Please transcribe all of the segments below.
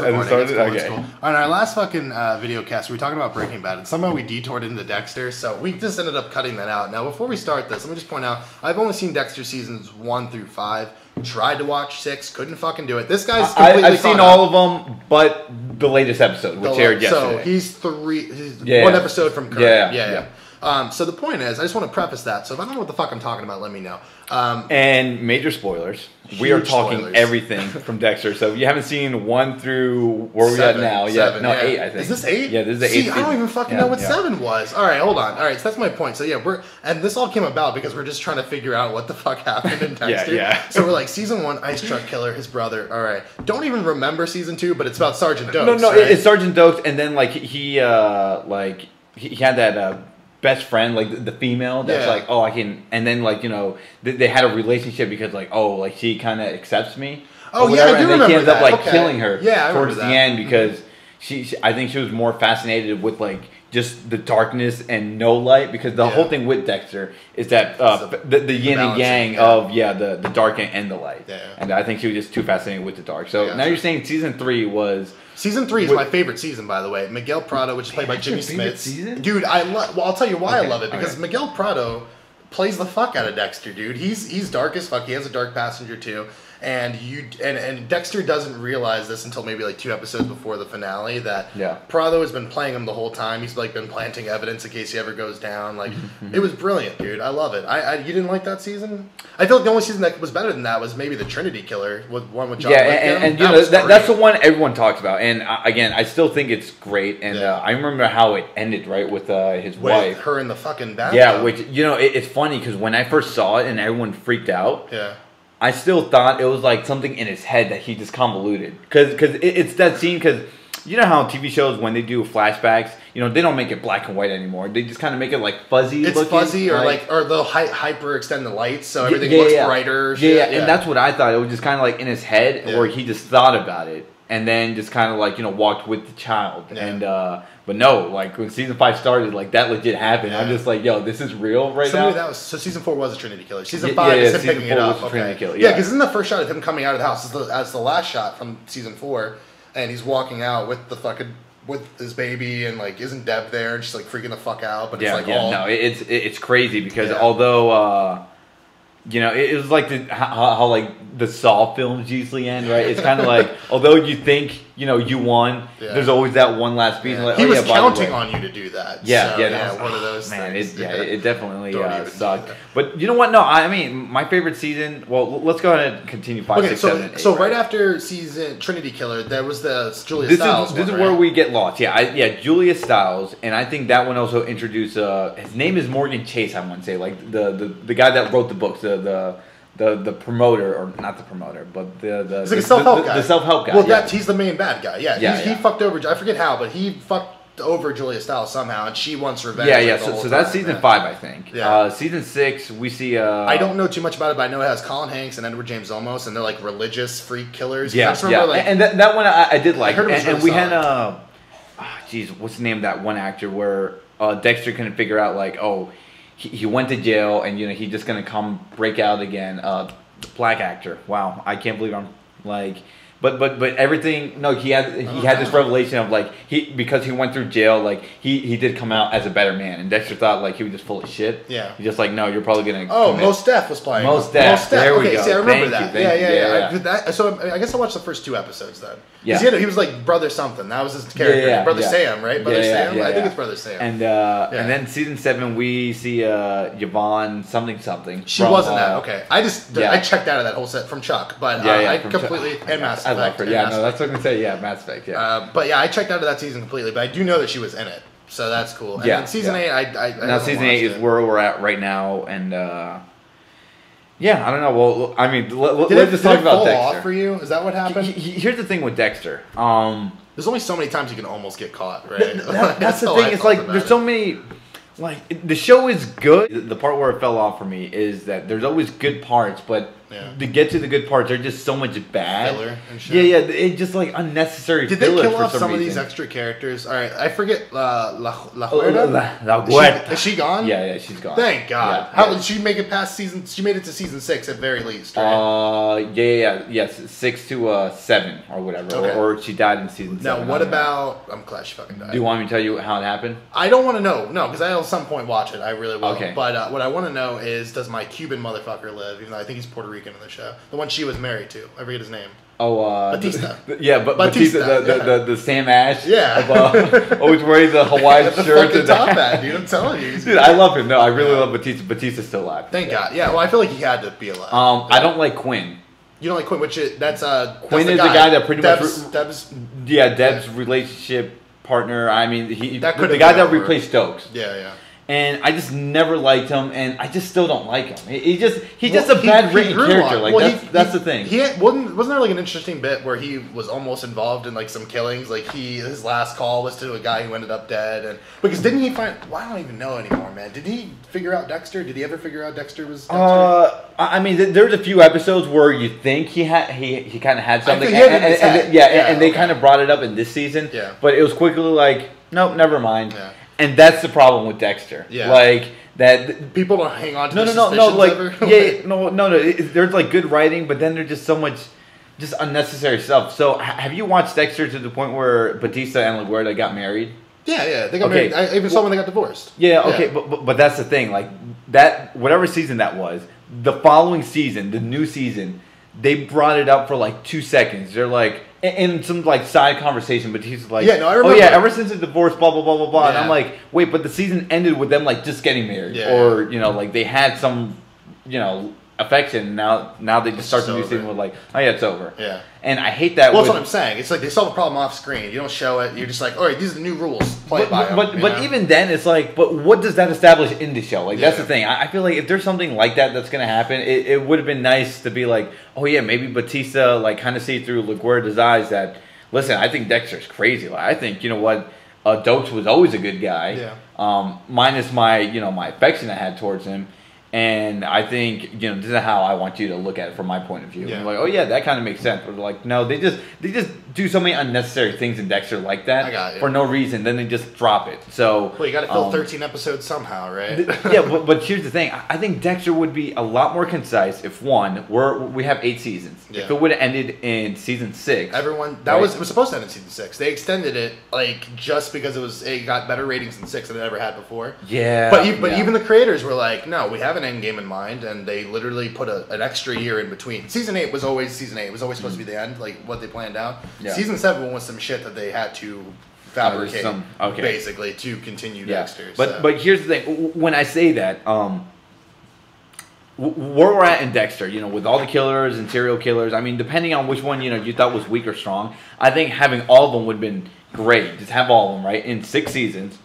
Okay. On our last fucking video cast, we were talking about Breaking Bad, and somehow we detoured into Dexter, so we just ended up cutting that out. Now, before we start this, let me just point out, I've only seen Dexter seasons 1 through 5. Tried to watch 6, couldn't fucking do it. This guy's completely I've seen all of them, but the latest episode, which aired yesterday. So he's one episode from current. Yeah. So the point is, I just want to preface that. So if I don't know what the fuck I'm talking about, let me know. And major spoilers. We are talking everything from Dexter. So if you haven't seen 1 through where we're at now, 8, I think. Is this 8? Yeah, this is the 8th. See, I don't even fucking know what 7 was. All right, hold on. All right, so that's my point. So yeah, and this all came about because we're just trying to figure out what the fuck happened in Dexter. So we're like, season 1, Ice Truck Killer, his brother. All right, don't even remember season 2, but it's about Sergeant Dokes. No, it's Sergeant Dokes, and then like he had that. Best friend, like the female, that's like, oh, I can, and then like, you know, they had a relationship because like, oh, like she kind of accepts me. Oh yeah, I do remember that. And then he ends up like killing her towards the that. end because I think she was more fascinated with like just the darkness and no light, because the whole thing with Dexter is that the yin and yang of the dark and the light. And I think she was just too fascinated with the dark. So now you're saying season 3 was. Season 3 is my favorite season, by the way. Miguel Prado, which is played by Jimmy Smits. Dude, I'll tell you why I love it. Because Miguel Prado plays the fuck out of Dexter, dude. He's dark as fuck. He has a dark passenger too. And Dexter doesn't realize this until maybe like 2 episodes before the finale that Prado has been playing him the whole time. He's like been planting evidence in case he ever goes down. Like it was brilliant, dude. I love it. You didn't like that season? I feel like the only season that was better than that was maybe the Trinity Killer with one with John. Yeah, and you know that's the one everyone talks about. And again, I still think it's great. And I remember how it ended, right, with his wife, her in the fucking bathtub. Yeah, which you know it's funny because when I first saw it and everyone freaked out. Yeah. I still thought it was like something in his head that he just convoluted. Because it's that scene, because you know how TV shows, when they do flashbacks, you know, they don't make it black and white anymore. They just kind of make it like fuzzy looking. It's fuzzy, or they'll hyper extend the lights so everything looks brighter. Yeah, and that's what I thought. It was just kind of like in his head where he just thought about it. And then just kind of like, you know, walked with the child. And, but no, like when season 5 started, like that legit happened. I'm just like, yo, this is real now. So season 4 was a Trinity Killer. Season 5 is him picking it up. Trinity Killer. Yeah, because isn't the first shot of him coming out of the house as the last shot from season 4, and he's walking out with the fucking with his baby, and like isn't Deb there, and she's like freaking the fuck out. But it's crazy because although. You know, it was like how like the Saw films usually end, right? It's kind of like, although you think, you know, you won, there's always that one last piece. Like, he was counting on you to do that. One of those things. It definitely sucked. But you know what? No, I mean, my favorite season, well, let's go ahead and continue 5, 6, 7, and 8. So right after season Trinity Killer, there was the Julia Stiles This is where we get lost. Julia Stiles, and I think that one also introduced, his name is Morgan Chase, I want to say, like the guy that wrote the books, the promoter, or not the promoter, but it's like a self-help guy. The self-help guy. Well, he's the main bad guy. He fucked over. I forget how, but he fucked over Julia Stiles somehow, and she wants revenge. So that's season 5, I think. Season 6, we see. I don't know too much about it, but I know it has Colin Hanks and Edward James Olmos, and they're like religious freak killers. And that one I did like. And we had what's the name of that one actor where Dexter couldn't figure out like, oh. He went to jail, and you know he's just gonna come break out again. The black actor, wow, I can't believe I'm like, but everything. No, he had this revelation of like because he went through jail, like he did come out as a better man, and Dexter thought like he was just full of shit. Yeah, he's just like, no, you're probably gonna. Oh, Mos Def was playing. Mos Def. There we go. See, I remember that. So I guess I watched the first 2 episodes then. Yeah, he was like Brother something. That was his character, Brother Sam, right? Brother Sam. I think it's Brother Sam. And then season 7 we see Yvonne something. She wasn't that okay. I checked out of that whole set from Chuck, but I completely and Mass Effect. I like her. Yeah, no, that's what I'm gonna say. Yeah, Mass Effect. Yeah. But I checked out of that season completely. But I do know that she was in it, so that's cool. And then season 8, now season 8 is where we're at right now, and. I don't know. Well, I mean, let's just talk about Dexter. Did it fall off for you? Is that what happened? Here's the thing with Dexter. There's only so many times you can almost get caught, right? That's the thing. It's like there's so many. Like the show is good. The part where it fell off for me is that there's always good parts, but to get to the good parts, they're just so much bad. Filler and shit. Yeah, it's just like unnecessary. Did they kill off some of these extra characters? All right, I forget La Huerta. Is she gone? Yeah, she's gone. Thank God. How did she make it past season? She made it to season 6 at very least, right? Yes, 6 to 7 or whatever, or she died in season 7. Now, what about? I'm glad she fucking died. Do you want me to tell you how it happened? I don't want to know. No, because I'll at some point watch it. I really will. Okay. But what I want to know is, does my Cuban motherfucker live? Even though I think he's Puerto Rican in the show. The one she was married to. I forget his name. Batista. Batista, the Sam Ash. Yeah. Always wearing the Hawaiian shirt. The top hat, dude. I'm telling you. Dude, I love him. No, I really love Batista. Batista's still alive. Thank God. Yeah, well, I feel like he had to be alive. I don't like Quinn. You don't like Quinn, that's Quinn is the guy that pretty much... Deb's relationship partner. I mean, the guy that replaced Stokes. Yeah. And I just never liked him, and I just still don't like him. He's just a bad written character. Like that's the thing. Wasn't there like an interesting bit where he was almost involved in like some killings? Like his last call was to a guy who ended up dead, and because didn't he find? Well, I don't even know anymore, man. Did he figure out Dexter? Did he ever figure out Dexter was Dexter? I mean, there's a few episodes where you think he kind of had something, and they kind of brought it up in this season. Yeah. But it was quickly like, nope, never mind. Yeah. And that's the problem with Dexter. Yeah. Like that. People don't hang on to no. There's like good writing, but then there's just so much, just unnecessary stuff. So have you watched Dexter to the point where Batista and LaGuardia got married? Yeah, they got married. I even saw when they got divorced. Yeah, okay, but that's the thing. Like that, whatever season that was, the following season, the new season, they brought it up for like 2 seconds. They're like, in some like side conversation, but he's like, I remember. Oh yeah, ever since the divorce, blah blah blah blah blah. And I'm like, wait, but the season ended with them like just getting married, or like they had some, affection. Now they just start the new season with like, oh yeah, it's over. Yeah. And I hate that. Well, that's what I'm saying. It's like they solve a problem off screen. You don't show it. You're just like, all right, these are the new rules. Play by them. But even then, it's like, but what does that establish in the show? Like that's the thing. I feel like if there's something like that's gonna happen, it would have been nice to be like, oh yeah, maybe Batista like kind of see through LaGuardia's eyes that, listen, I think Dexter's crazy. Like, I think, you know what, Dokes was always a good guy. Yeah. Minus my, my affection I had towards him. And I think, this is how I want you to look at it from my point of view. Yeah. I'm like, oh yeah, that kind of makes sense. But like, no, they just do so many unnecessary things in Dexter like that for no reason. Then they just drop it. So well, you got to fill 13 episodes somehow, right? but here's the thing. I think Dexter would be a lot more concise if we have 8 seasons. Yeah. If it would have ended in season 6, it was supposed to end in season 6. They extended it like just because it got better ratings than 6 than it ever had before. Yeah. But even the creators were like, no, we have an end game in mind, and they literally put an extra year in between. Season 8 was always supposed to be the end, like what they planned out. Yeah. Season 7 was some shit that they had to fabricate, basically, to continue Dexter. But here's the thing: when I say that, where we're at in Dexter, with all the killers and serial killers, I mean, depending on which one you thought was weak or strong, I think having all of them would have been great. Just have all of them, right, in 6 seasons.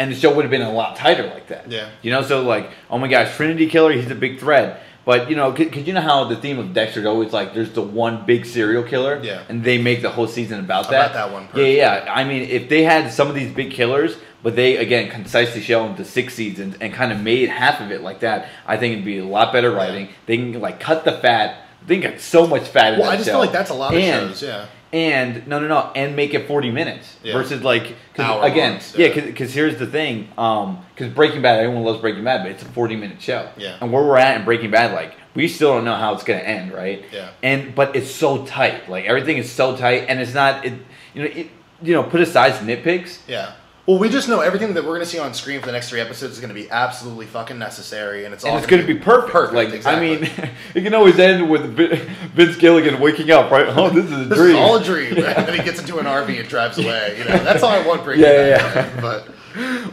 And the show would have been a lot tighter like that. Yeah. So like, oh my gosh, Trinity Killer, he's a big threat. But, because you know how the theme of Dexter is always like, there's the one big serial killer. Yeah. And they make the whole season about that. About that one person. Yeah. I mean, if they had some of these big killers, but they, again, concisely show them to 6 seasons and kind of made half of it like that, I think it'd be a lot better writing. Yeah. They can, like, cut the fat. They can get so much fat in that show. Well, I just feel like that's a lot of shows, yeah. And and make it 40 minutes versus like because here's the thing, because Breaking Bad, everyone loves Breaking Bad, but it's a 40-minute show. Yeah. And where we're at in Breaking Bad, like we still don't know how it's gonna end, right? Yeah. But it's so tight, like everything is so tight, and it's not put aside nitpicks. Yeah. Well, we just know everything that we're going to see on screen for the next 3 episodes is going to be absolutely fucking necessary, and it's going to be perfect. Perfect, like, exactly. I mean, it can always end with Vince Gilligan waking up, right? Oh, this is a dream. This is all a dream. And then he gets into an RV and drives away. That's all I want Breaking Bad. Yeah. But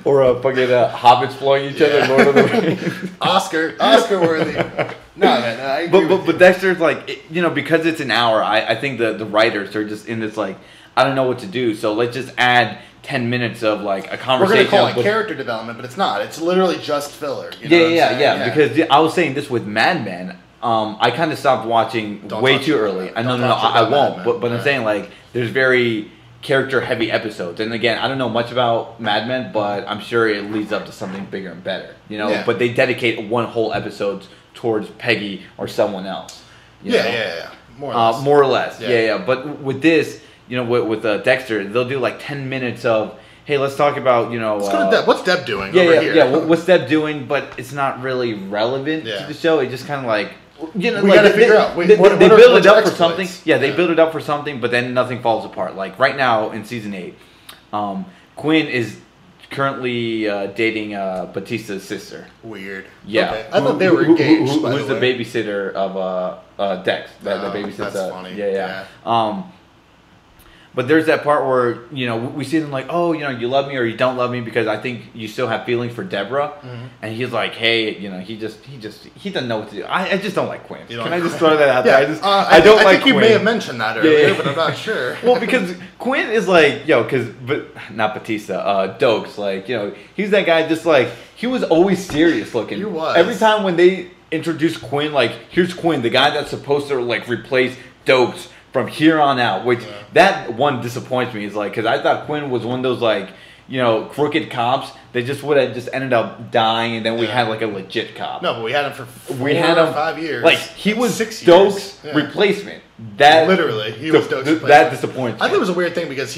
or fucking hobbits flowing each other in Lord of the Rings. Oscar worthy. No, man. I agree but Dexter's like, because it's an hour. I think the writers are just in this like, I don't know what to do, so let's just add 10 minutes of like a conversation. We're going to call it character development, but it's not. It's literally just filler. Yeah. Because I was saying this with Mad Men. I kind of stopped watching way too early. I won't. But I'm saying like there's very character heavy episodes, and again, I don't know much about Mad Men, but I'm sure it leads up to something bigger and better. But they dedicate one whole episode towards Peggy or someone else. Yeah. More or less. Yeah. But with this, with Dexter, they'll do like 10 minutes of, hey, let's talk about, let's go to Deb. What's Deb doing over here? Yeah, what's Deb doing? But it's not really relevant to the show. It just kind of like, we gotta figure out. They build it up for something. Yeah, they build it up for something, but then nothing falls apart. Like right now in season 8, Quinn is currently dating Batista's sister. Weird. Yeah. Okay. I thought they were engaged. Who's the babysitter of Dex? That babysits. That's funny. Yeah. But there's that part where, we see them like, oh, you love me or you don't love me because I think you still have feelings for Deborah. Mm-hmm. And he's like, hey, he doesn't know what to do. I just don't like Quinn. Can I just throw that out there? I don't like Quinn. I think you may have mentioned that earlier, but I'm not sure. Well, because Quinn is like, but not Batista, Dokes, like, he's that guy just like, he was always serious looking. He was. Every time when they introduced Quinn, like, here's Quinn, the guy that's supposed to, like, replace Dokes from here on out, which that one disappoints me. Is like, because I thought Quinn was one of those like, crooked cops. They just would have just ended up dying, and then we had like a legit cop. No, but we had him for 4 or 5 years. Like he was 6 Dokes' replacement. That literally, he was Dokes' replacement. That disappoints me. I thought it was a weird thing because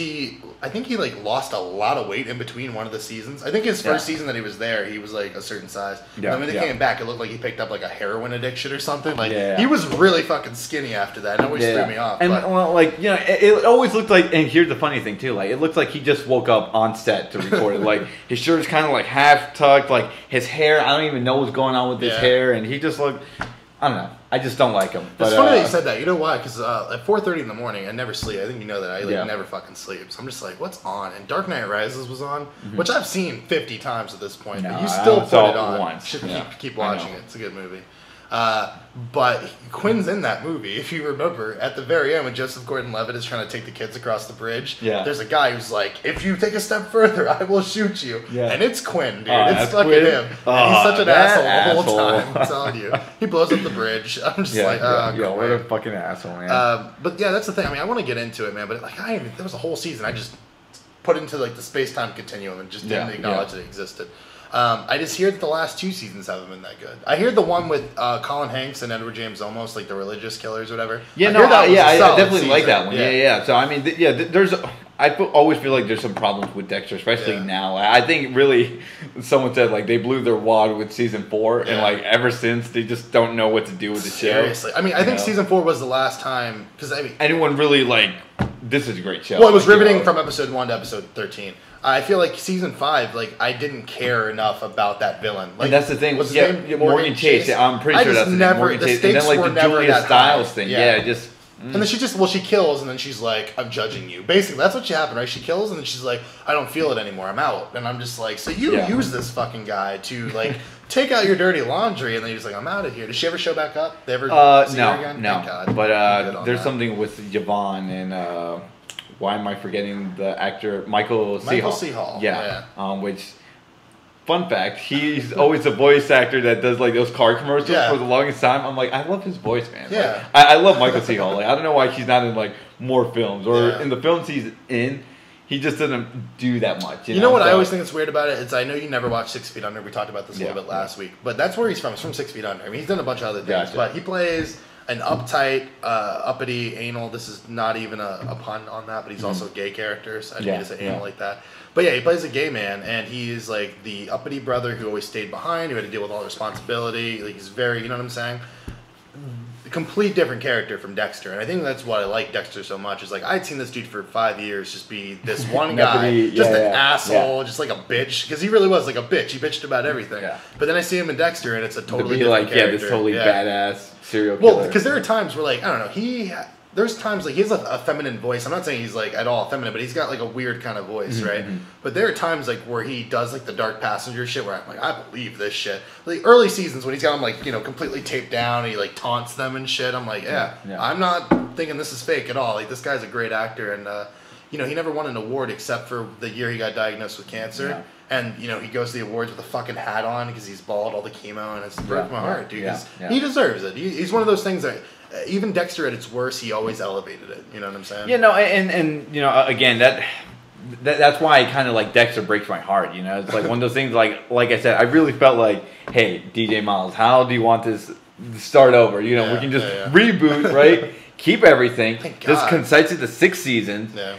I think he like lost a lot of weight in between one of the seasons. I think his first season that he was there, he was like a certain size. Yeah. And when he came back, it looked like he picked up like a heroin addiction or something. Like he was really fucking skinny after that. It always threw me off. And it always looked like. And here's the funny thing too, like it looks like he just woke up on set to record it. Like his shirt is kind of like half tucked. Like his hair, I don't even know what's going on with his hair, and he just looked. I don't know. I just don't like him. It's funny that you said that. You know why? Because at 4:30 in the morning, I never sleep. I think you know that. I never fucking sleep. So I'm just like, what's on? And Dark Knight Rises was on, which I've seen 50 times at this point. No, but you still put it on. Once. Should keep watching it. It's a good movie. But Quinn's in that movie, if you remember, at the very end when Joseph Gordon-Levitt is trying to take the kids across the bridge. Yeah. There's a guy who's like, if you take a step further, I will shoot you. Yeah. And it's Quinn, dude. It's fucking him. And he's such an asshole the whole time. I'm telling you. He blows up the bridge. I'm just like, what a fucking asshole, man. But yeah, that's the thing. I mean, I want to get into it, man. But like, there was a whole season I just put into like the space-time continuum and just didn't acknowledge that it existed. I just hear that the last 2 seasons haven't been that good. I hear the one with Colin Hanks and Edward James Olmos, like the religious killers or whatever. Yeah, I definitely like that one. Yeah. So I mean, there's. I always feel like there's some problems with Dexter, especially now. I think really, someone said like they blew their wad with season 4, and like ever since they just don't know what to do with the show. Seriously, I mean, I think season 4 was the last time because anyone really like this is a great show. Well, it was riveting from episode 1 to episode 13. I feel like season 5, like I didn't care enough about that villain. Like, and that's the thing. What's his name? Morgan Chase. I'm pretty sure that's Morgan Chase. And then like the Julia Stiles thing. Yeah, just. And then she kills, and then she's like, I'm judging you. Basically, that's what happened, right? She kills, and then she's like, I don't feel it anymore. I'm out. And I'm just like, so you use this fucking guy to, like, take out your dirty laundry, and then he's like, I'm out of here. Does she ever show back up? They ever see her again? No. God. But there's something with Yvonne, and why am I forgetting the actor? Michael C. Hall. Yeah. Which... Fun fact, he's always a voice actor that does like those car commercials for the longest time. I'm like, I love his voice, man. Yeah. Like, I love Michael C. Hall. Like, I don't know why he's not in like more films or in the films he's in. He just doesn't do that much. You know what I always think is weird about it? It's I know you never watched 6 Feet Under. We talked about this a little bit last week, but that's where he's from. He's from 6 Feet Under. I mean, he's done a bunch of other things, but he plays an uptight, uppity, anal. This is not even a pun on that, but he's also a gay character. So I didn't mean to say anal like that. But yeah, he plays a gay man, and he's like the uppity brother who always stayed behind, who had to deal with all the responsibility. Like he's very, you know what I'm saying? A complete different character from Dexter, and I think that's why I like Dexter so much. Is like I'd seen this dude for 5 years just be this one guy, an asshole, just like a bitch, because he really was like a bitch. He bitched about everything. Yeah. But then I see him in Dexter, and it's a totally different character. This totally badass serial killer. Well, because there are times where like I don't know, there's times like he has a feminine voice. I'm not saying he's like at all feminine, but he's got like a weird kind of voice, right? But there are times like where he does like the dark passenger shit where I'm like, I believe this shit. Like early seasons when he's got them like, you know, completely taped down and he like taunts them and shit. I'm like, I'm not thinking this is fake at all. Like this guy's a great actor, and you know, he never won an award except for the year he got diagnosed with cancer. Yeah. And, you know, he goes to the awards with a fucking hat on because he's bald, all the chemo, and it's broke my heart, dude. He deserves it. He's one of those things that, even Dexter at its worst, he always elevated it. You know what I'm saying? Yeah, no, and you know, again, that's why I kind of like Dexter breaks my heart, you know? It's like one of those things, like I said, I really felt like, hey, DJ Milez, how do you want this start over. You know, we can just reboot, right? Keep everything. Just concise it to 6 seasons. Yeah.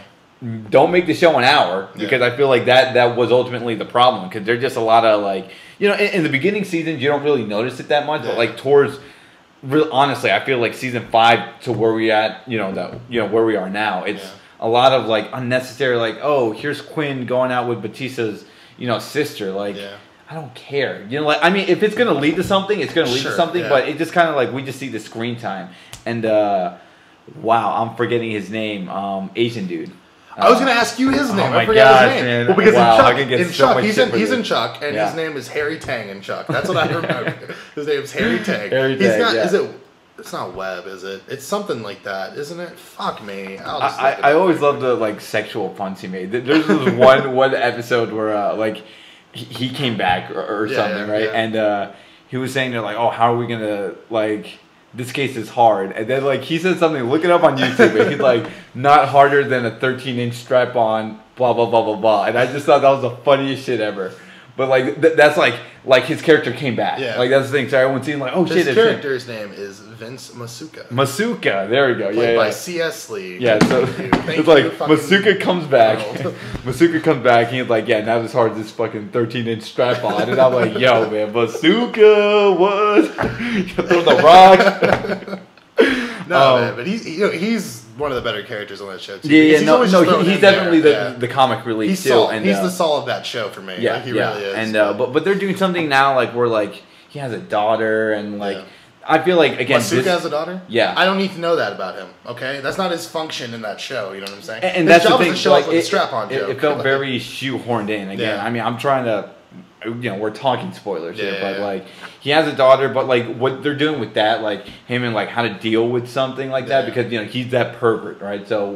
Don't make the show an hour because I feel like that was ultimately the problem because there's just a lot of like in the beginning seasons you don't really notice it that much, but like towards honestly I feel like season 5 to where we at where we are now, it's a lot of like unnecessary like, oh, here's Quinn going out with Batista's sister, like I don't care, like I mean if it's gonna lead to something it's gonna lead to something, but it just kind of like we just see the screen time and wow, I'm forgetting his name, Asian dude. I was going to ask you his name. I forgot his name. Man. Well, because in Chuck, he's in Chuck, and his name is Harry Tang in Chuck. That's what I remember. His name's Harry Tang. It's not Webb, is it? It's something like that, isn't it? Fuck me. I always love the like sexual puns he made. There's this one episode where like he came back or something, right? And he was saying they're like, oh, how are we gonna like. This case is hard, and then like he said something. Look it up on YouTube. And he's like, not harder than a 13-inch strap-on. Blah blah blah blah blah. And I just thought that was the funniest shit ever. But like that's like his character came back. Yeah. Like that's the thing. So everyone's seeing like, oh shit. His character's name is Vince Masuka. Masuka. There we go. Played by C.S. Lee. Yeah. So it's like Masuka comes back. Masuka comes back. And he's like, yeah, not as hard as this fucking 13-inch strap on. And I'm like, yo, man, Masuka, what? Throw the rock. No, man, but he's one of the better characters on that show too. He's definitely the comic relief he's too. And he's the Saul of that show for me. Yeah, like, he really is. And but they're doing something now like where like he has a daughter and like I feel like again Masuka has a daughter. Yeah, I don't need to know that about him. Okay, that's not his function in that show. You know what I'm saying? And that's the thing. Like it felt very shoehorned in. Again, I mean, I'm trying to. We're talking spoilers here, but like he has a daughter, but like what they're doing with that, like him and like how to deal with something like that, because he's that pervert, right? So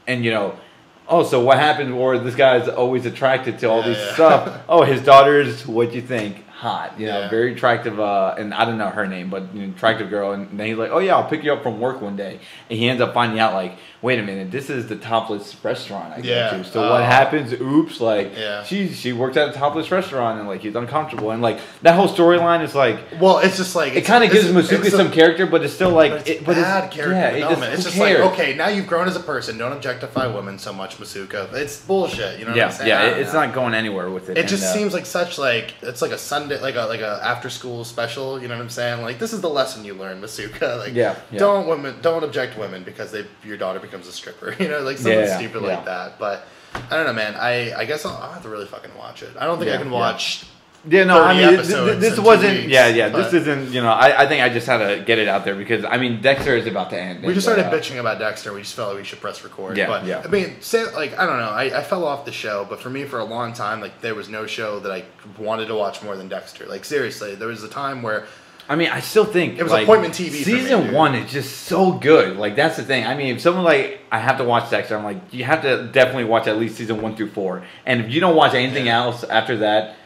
so what happened? Or this guy's always attracted to all this stuff. Oh, his daughter's what you think hot, very attractive, and I don't know her name, but attractive girl. And then he's like, oh yeah, I'll pick you up from work one day, and he ends up finding out like, wait a minute, this is the topless restaurant I go to. So what happens? Oops, like she works at a topless restaurant, and like he's uncomfortable, and like that whole storyline is like, well, it's just like it kind of gives Masuka some character, but it's still like it's bad character development. It's just like, okay, now you've grown as a person. Don't objectify women so much, Masuka. It's bullshit. You know what I'm saying? Yeah, it's not going anywhere with it. It just seems like such like it's like a Sunday, like a after school special. You know what I'm saying? Like this is the lesson you learn, Masuka. Like don't object women because your daughter becomes a stripper. You know, like something stupid like that. But I don't know, man. I guess I'll have to really fucking watch it. I don't think I can watch. Yeah, no, I mean, this wasn't. This isn't. I think I just had to get it out there because I mean, Dexter is about to end. We just started bitching about Dexter. We just felt like we should press record. I mean, I don't know. I fell off the show, but for me, for a long time, like there was no show that I wanted to watch more than Dexter. Like seriously, there was a time where. I mean, I still think it was appointment TV. Season 1 is just so good. Like that's the thing. I mean, if someone like I have to watch Dexter, I'm like, you have to definitely watch at least season 1 through 4. And if you don't watch anything else after that,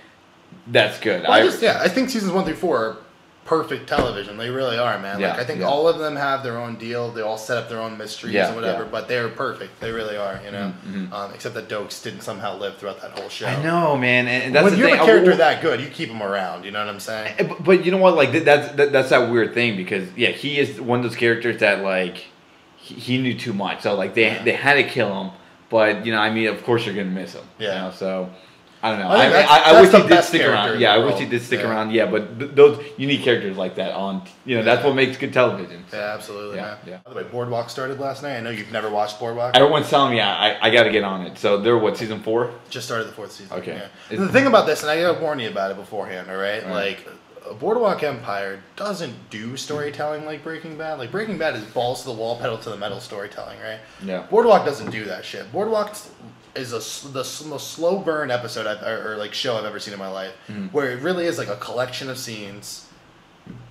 that's good. Well, I think seasons 1 through 4 are perfect television. They really are, man. Like I think all of them have their own deal. They all set up their own mysteries and whatever. But they're perfect. They really are. You know, except that Dokes didn't somehow live throughout that whole show. I know, man. And that's when you have a character that good, you keep him around. You know what I'm saying? But you know what? Like that's that weird thing because he is one of those characters that like he knew too much. So like they had to kill him. But I mean, of course you're gonna miss him. Yeah. So. I don't know. I wish he did stick around. Yeah, I wish he did stick around. Yeah, but those unique characters like that that's what makes good television. So. Yeah, absolutely. Yeah. By the way, Boardwalk started last night. I know you've never watched Boardwalk. Everyone's telling me I got to get on it. So they're season 4? Just started the 4th season. Okay. Yeah. The thing about this, and I gotta warn you about it beforehand. All right, like. Boardwalk Empire doesn't do storytelling like Breaking Bad. Like Breaking Bad is balls to the wall, pedal to the metal storytelling, right? Yeah. Boardwalk doesn't do that shit. Boardwalk is the most slow burn episode or like show I've ever seen in my life, where it really is like a collection of scenes,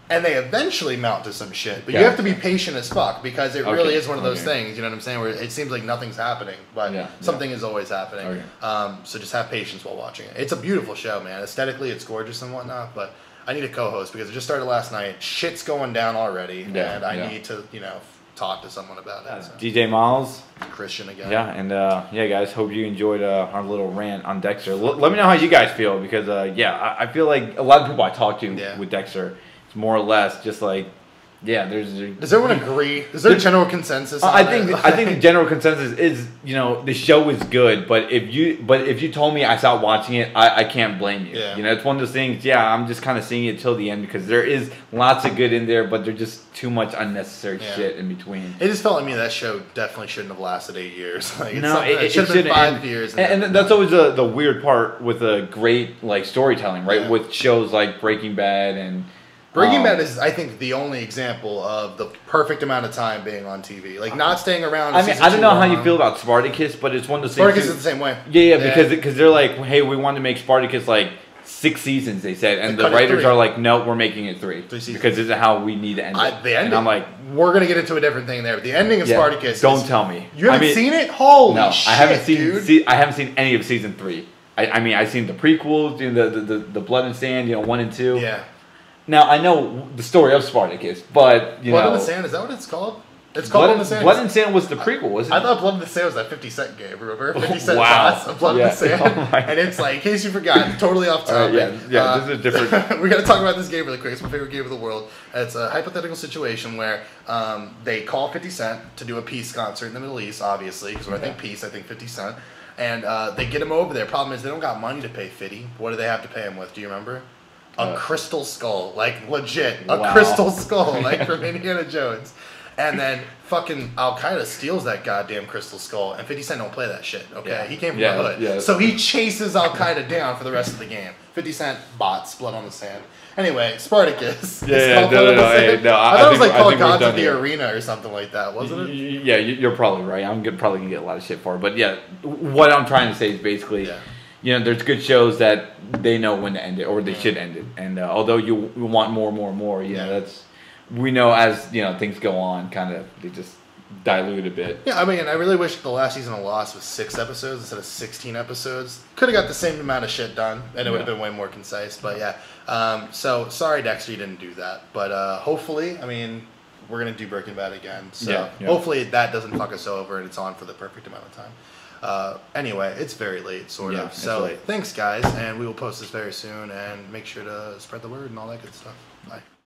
and they eventually mount to some shit. But you have to be patient as fuck because it really is one of those things. You know what I'm saying? Where it seems like nothing's happening, but something is always happening. So just have patience while watching it. It's a beautiful show, man. Aesthetically, it's gorgeous and whatnot, but. I need a co-host because it just started last night. Shit's going down already, and I need to, talk to someone about it. So. DJ Milez, Christian again. Yeah, and guys, hope you enjoyed our little rant on Dexter. Let me know how you guys feel because I feel like a lot of people I talk to with Dexter, It's more or less just like, yeah. Does everyone agree? Is there a general consensus? I think the general consensus is, you know, the show is good, but if you told me I stopped watching it, I can't blame you. Yeah. You know, it's one of those things. Yeah, I'm just kind of seeing it till the end because there is lots of good in there, but there's just too much unnecessary shit in between. It just felt like me that show definitely shouldn't have lasted 8 years. Like, no, it should have been 5 years. And that's always the weird part with a great like storytelling, right? Yeah. With shows like Breaking Bad and. Breaking Bad is, I think, the only example of the perfect amount of time being on TV. Like, not staying around. I mean, I don't know how you feel about Spartacus, but it's one of those things. Spartacus is the same way. Yeah, because they're like, hey, we want to make Spartacus like 6 seasons, they said. And the writers are like, no, we're making it 3. 3 seasons. Because this is how we need to end it. The ending, and I'm like, we're going to get into a different thing there. But the ending of Spartacus don't tell me. You haven't seen it? Holy shit, I haven't seen, dude. I haven't seen any of season 3. I mean, I've seen the prequels, you know, the Blood and Sand, you know, 1 and 2. Yeah. Now, I know the story of Spartacus, but, you know... Blood in the Sand, is that what it's called? It's called Blood in the Sand? Blood in the Sand was the prequel, wasn't it? I thought Blood in the Sand was that 50 Cent game, remember? 50 Cent wow. of Blood in the Sand. Oh and it's like, in case you forgot, totally off topic. This is different. We got to talk about this game really quick. It's my favorite game of the world. It's a hypothetical situation where they call 50 Cent to do a peace concert in the Middle East, obviously, because when I think peace, I think 50 Cent. And they get him over there. Problem is, they don't got money to pay 50. What do they have to pay him with? Do you remember? A crystal skull, like legit, a crystal skull, like from Indiana Jones. And then fucking Al Qaeda steals that goddamn crystal skull, and 50 Cent don't play that shit. Okay, he came from the hood, so he chases Al Qaeda down for the rest of the game. 50 Cent bots Blood on the Sand. Anyway, Spartacus. No. I thought it was like called Gods of the Arena or something like that, wasn't it? Yeah, you're probably right. I'm probably gonna get a lot of shit for it, but yeah, what I'm trying to say is basically. Yeah. You know, there's good shows that they know when to end it, or they should end it. And although you want more, you know, that's we know as you know things go on, kind of they just dilute a bit. Yeah, I mean, I really wish the last season of Lost was 6 episodes instead of 16 episodes. Could have got the same amount of shit done, and it would have been way more concise. But yeah, so sorry, Dexter, you didn't do that. But hopefully, I mean, we're gonna do Breaking Bad again. So hopefully that doesn't fuck us over, and it's on for the perfect amount of time. Anyway, it's very late, sort of. So thanks, guys, and we will post this very soon. And make sure to spread the word and all that good stuff. Bye.